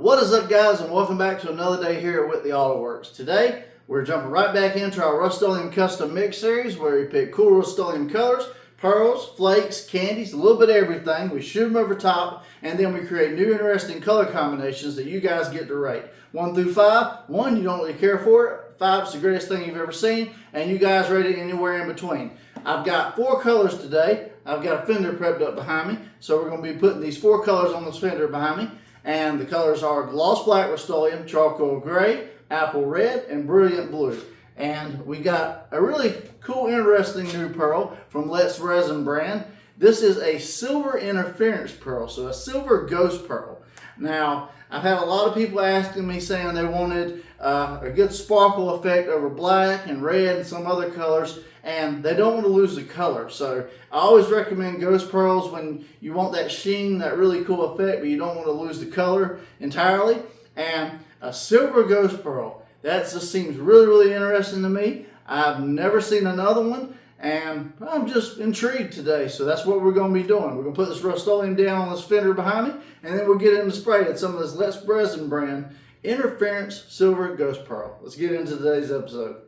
What is up, guys, and welcome back to another day here at Whitley Auto Works. Today we're jumping right back into our Rustoleum custom mix series where we pick cool Rustoleum colors, pearls, flakes, candies, a little bit of everything. We shoot them over top, and then we create new interesting color combinations that you guys get to rate. 1 through 5. 1, you don't really care for it. 5 is the greatest thing you've ever seen, and you guys rate it anywhere in between. I've got 4 colors today. I've got a fender prepped up behind me, so we're going to be putting these 4 colors on this fender behind me. And the colors are gloss black Rustoleum, charcoal gray, apple red, and brilliant blue. And we got a really cool, interesting new pearl from Let's Resin brand. This is a silver interference pearl, so a silver ghost pearl. Now, I've had a lot of people asking me saying they wanted a good sparkle effect over black and red and some other colors, and they don't want to lose the color. So I always recommend ghost pearls when you want that sheen, that really cool effect, but you don't want to lose the color entirely. And a silver ghost pearl, that just seems really, really interesting to me. I've never seen another one, and I'm just intrigued today. So that's what we're going to be doing. We're going to put this Rustoleum down on this fender behind me, and then we'll get into spraying some of this Let's Resin brand Interference Silver Ghost Pearl. Let's get into today's episode.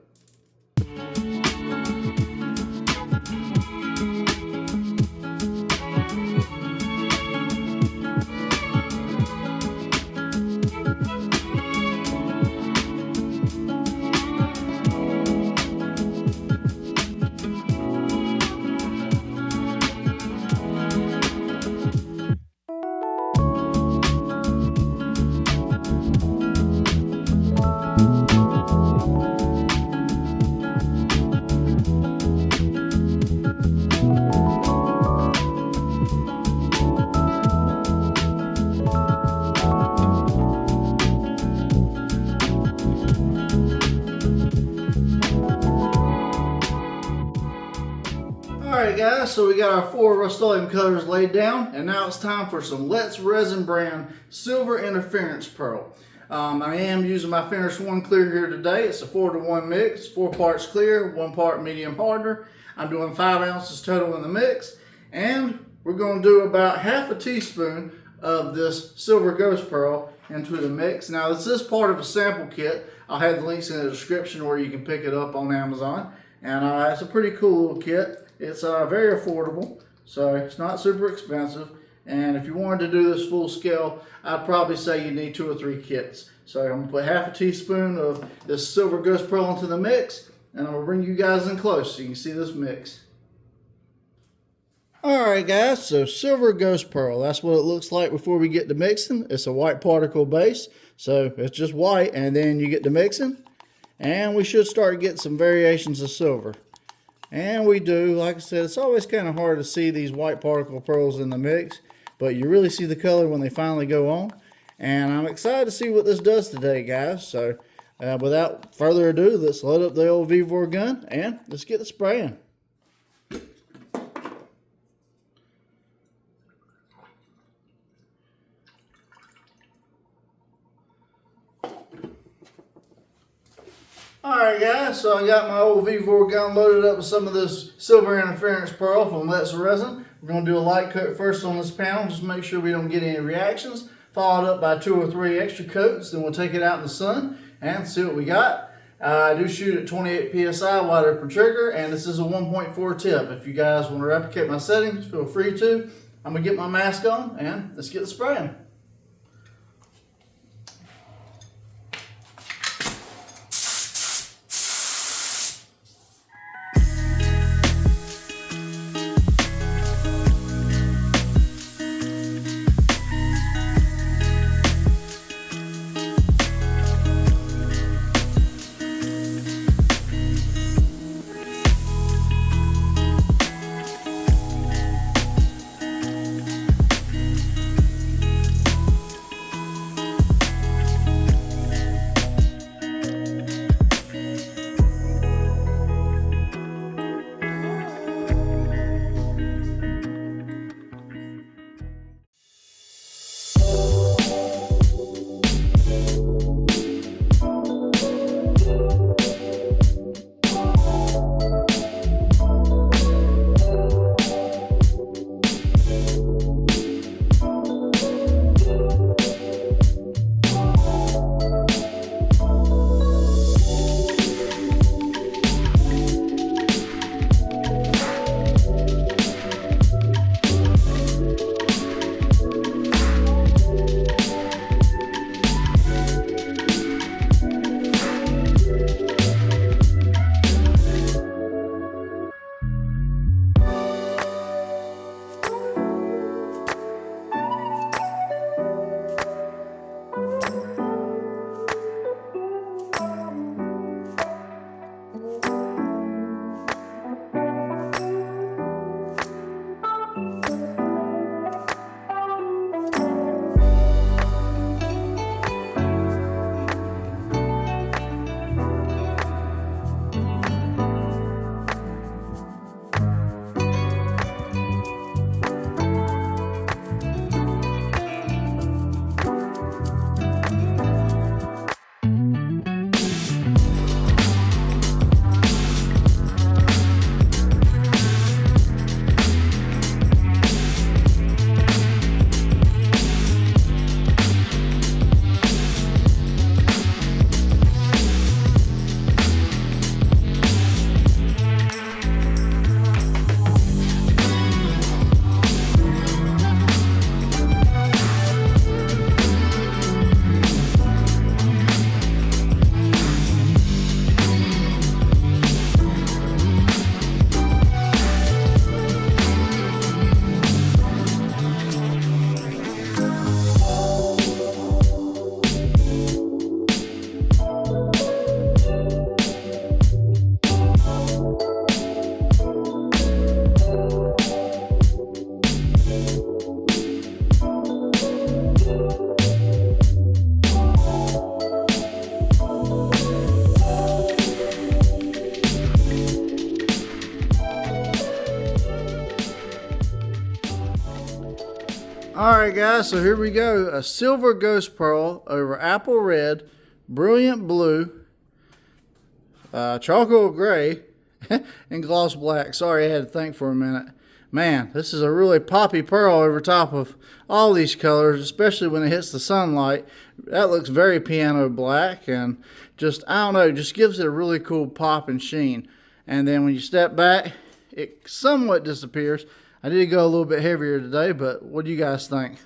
Alright guys, so we got our 4 Rustoleum colors laid down, and now it's time for some Let's Resin brand Silver Interference Pearl. I am using my Finish 1 clear here today. It's a 4-to-1 mix, 4 parts clear, 1 part medium hardener. I'm doing 5 ounces total in the mix, and we're going to do about half a teaspoon of this Silver Ghost Pearl into the mix. Now this is part of a sample kit. I'll have the links in the description where you can pick it up on Amazon, and it's a pretty cool little kit. It's very affordable, so it's not super expensive. And if you wanted to do this full scale, I'd probably say you need 2 or 3 kits. So I'm gonna put half a teaspoon of this Silver Ghost Pearl into the mix, and I'm gonna bring you guys in close so you can see this mix. Alright guys, so Silver Ghost Pearl, that's what it looks like before we get to mixing. It's a white particle base, so it's just white, and then you get to mixing, and we should start getting some variations of silver. And we do. Like I said, it's always kind of hard to see these white particle pearls in the mix, but you really see the color when they finally go on. And I'm excited to see what this does today, guys. So without further ado, let's load up the old V4 gun and let's get the spraying. Alright guys, so I got my old V4 gun loaded up with some of this Silver Interference Pearl from Let's Resin. We're going to do a light coat first on this panel, just make sure we don't get any reactions. Followed up by 2 or 3 extra coats, then we'll take it out in the sun and see what we got. I do shoot at 28 psi water per trigger, and this is a 1.4 tip. If you guys want to replicate my settings, feel free to. I'm going to get my mask on and let's get the spraying. Alright guys, so here we go. A silver ghost pearl over apple red, brilliant blue, charcoal gray, and gloss black. Sorry, I had to think for a minute. Man, this is a really poppy pearl over top of all these colors, especially when it hits the sunlight. That looks very piano black, and just, I don't know, just gives it a really cool pop and sheen. And then when you step back, it somewhat disappears. I did go a little bit heavier today, but what do you guys think?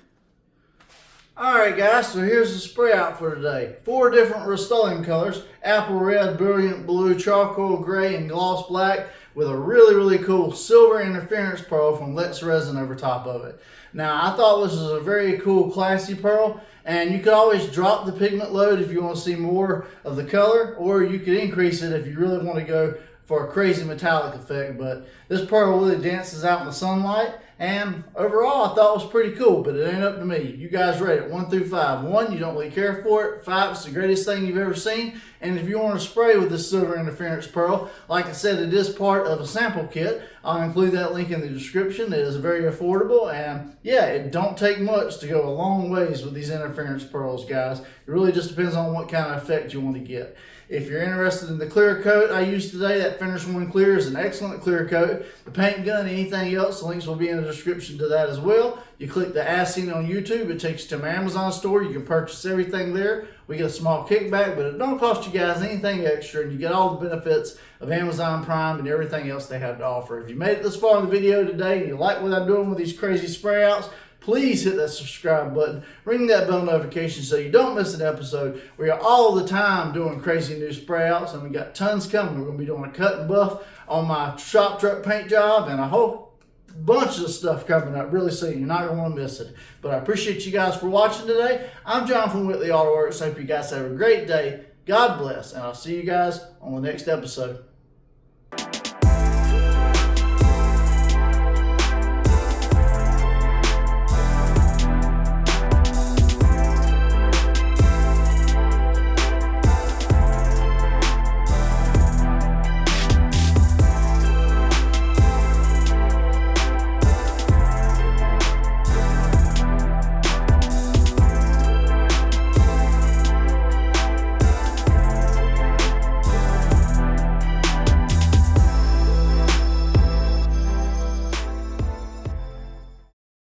Alright guys, so here's the spray out for today. 4 different Rustoleum colors: apple red, brilliant blue, charcoal gray, and gloss black, with a really cool silver interference pearl from Let's Resin over top of it. Now, I thought this was a very cool, classy pearl, and you could always drop the pigment load if you want to see more of the color, or you could increase it if you really want to go for a crazy metallic effect. But this pearl really dances out in the sunlight, and overall I thought it was pretty cool, but it ain't up to me. You guys rate it 1 through 5. 1, you don't really care for it. 5, it's the greatest thing you've ever seen. And if you want to spray with this silver interference pearl, like I said, it is part of a sample kit. I'll include that link in the description. It is very affordable, and yeah, it don't take much to go a long ways with these interference pearls, guys. It really just depends on what kind of effect you want to get. If you're interested in the clear coat I used today, that Finish One Clear is an excellent clear coat. The paint gun, anything else, the links will be in the description to that as well. You click the As Seen on YouTube, it takes you to my Amazon store. You can purchase everything there. We get a small kickback, but it don't cost you guys anything extra, and you get all the benefits of Amazon Prime and everything else they have to offer. If you made it this far in the video today and you like what I'm doing with these crazy spray outs, please hit that subscribe button, ring that bell notification so you don't miss an episode. We are all the time doing crazy new spray outs, and we got tons coming. We're going to be doing a cut and buff on my shop truck paint job, and a whole bunch of stuff coming up really soon. You're not going to want to miss it. But I appreciate you guys for watching today. I'm John from Whitley Auto Works. I hope you guys have a great day. God bless, and I'll see you guys on the next episode.